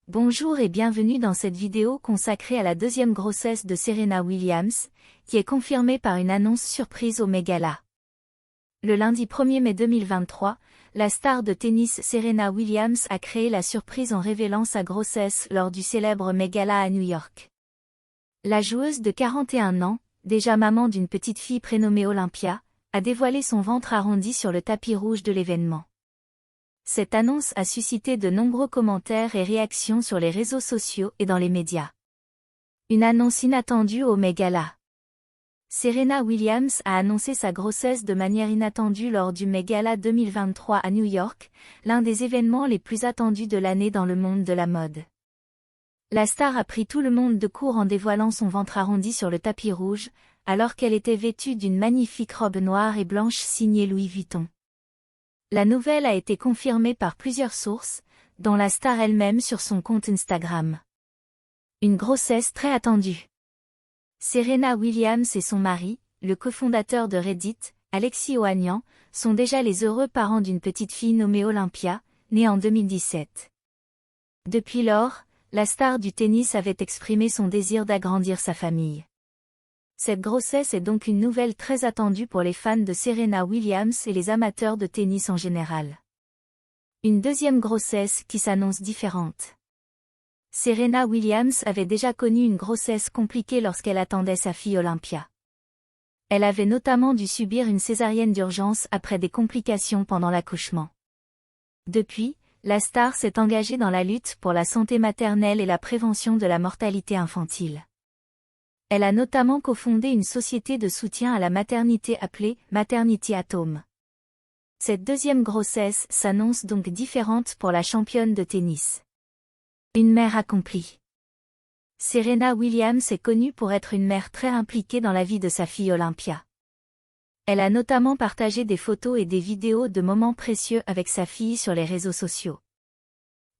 Bonjour et bienvenue dans cette vidéo consacrée à la deuxième grossesse de Serena Williams, qui est confirmée par une annonce surprise au Met Gala. Le lundi 1er mai 2023, la star de tennis Serena Williams a créé la surprise en révélant sa grossesse lors du célèbre Met Gala à New York. La joueuse de 41 ans, déjà maman d'une petite fille prénommée Olympia, a dévoilé son ventre arrondi sur le tapis rouge de l'événement. Cette annonce a suscité de nombreux commentaires et réactions sur les réseaux sociaux et dans les médias. Une annonce inattendue au Met Gala. Serena Williams a annoncé sa grossesse de manière inattendue lors du Met Gala 2023 à New York, l'un des événements les plus attendus de l'année dans le monde de la mode. La star a pris tout le monde de court en dévoilant son ventre arrondi sur le tapis rouge, alors qu'elle était vêtue d'une magnifique robe noire et blanche signée Louis Vuitton. La nouvelle a été confirmée par plusieurs sources, dont la star elle-même sur son compte Instagram. Une grossesse très attendue. Serena Williams et son mari, le cofondateur de Reddit, Alexis Ohanian, sont déjà les heureux parents d'une petite fille nommée Olympia, née en 2017. Depuis lors, la star du tennis avait exprimé son désir d'agrandir sa famille. Cette grossesse est donc une nouvelle très attendue pour les fans de Serena Williams et les amateurs de tennis en général. Une deuxième grossesse qui s'annonce différente. Serena Williams avait déjà connu une grossesse compliquée lorsqu'elle attendait sa fille Olympia. Elle avait notamment dû subir une césarienne d'urgence après des complications pendant l'accouchement. Depuis, la star s'est engagée dans la lutte pour la santé maternelle et la prévention de la mortalité infantile. Elle a notamment cofondé une société de soutien à la maternité appelée Maternity at Home. Cette deuxième grossesse s'annonce donc différente pour la championne de tennis. Une mère accomplie. Serena Williams est connue pour être une mère très impliquée dans la vie de sa fille Olympia. Elle a notamment partagé des photos et des vidéos de moments précieux avec sa fille sur les réseaux sociaux.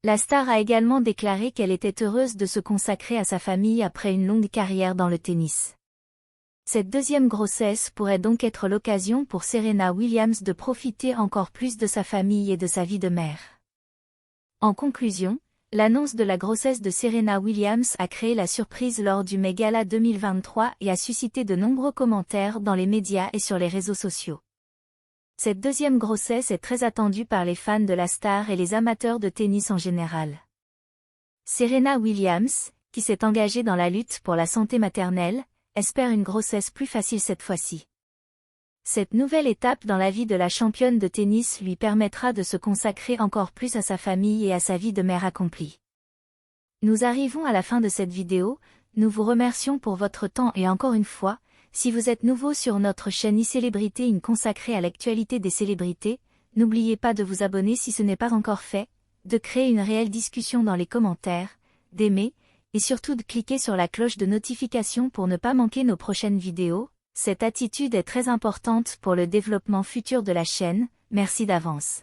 La star a également déclaré qu'elle était heureuse de se consacrer à sa famille après une longue carrière dans le tennis. Cette deuxième grossesse pourrait donc être l'occasion pour Serena Williams de profiter encore plus de sa famille et de sa vie de mère. En conclusion, l'annonce de la grossesse de Serena Williams a créé la surprise lors du Met Gala 2023 et a suscité de nombreux commentaires dans les médias et sur les réseaux sociaux. Cette deuxième grossesse est très attendue par les fans de la star et les amateurs de tennis en général. Serena Williams, qui s'est engagée dans la lutte pour la santé maternelle, espère une grossesse plus facile cette fois-ci. Cette nouvelle étape dans la vie de la championne de tennis lui permettra de se consacrer encore plus à sa famille et à sa vie de mère accomplie. Nous arrivons à la fin de cette vidéo, nous vous remercions pour votre temps et encore une fois, si vous êtes nouveau sur notre chaîne iCélébrité consacrée à l'actualité des célébrités, n'oubliez pas de vous abonner si ce n'est pas encore fait, de créer une réelle discussion dans les commentaires, d'aimer, et surtout de cliquer sur la cloche de notification pour ne pas manquer nos prochaines vidéos. Cette attitude est très importante pour le développement futur de la chaîne, merci d'avance.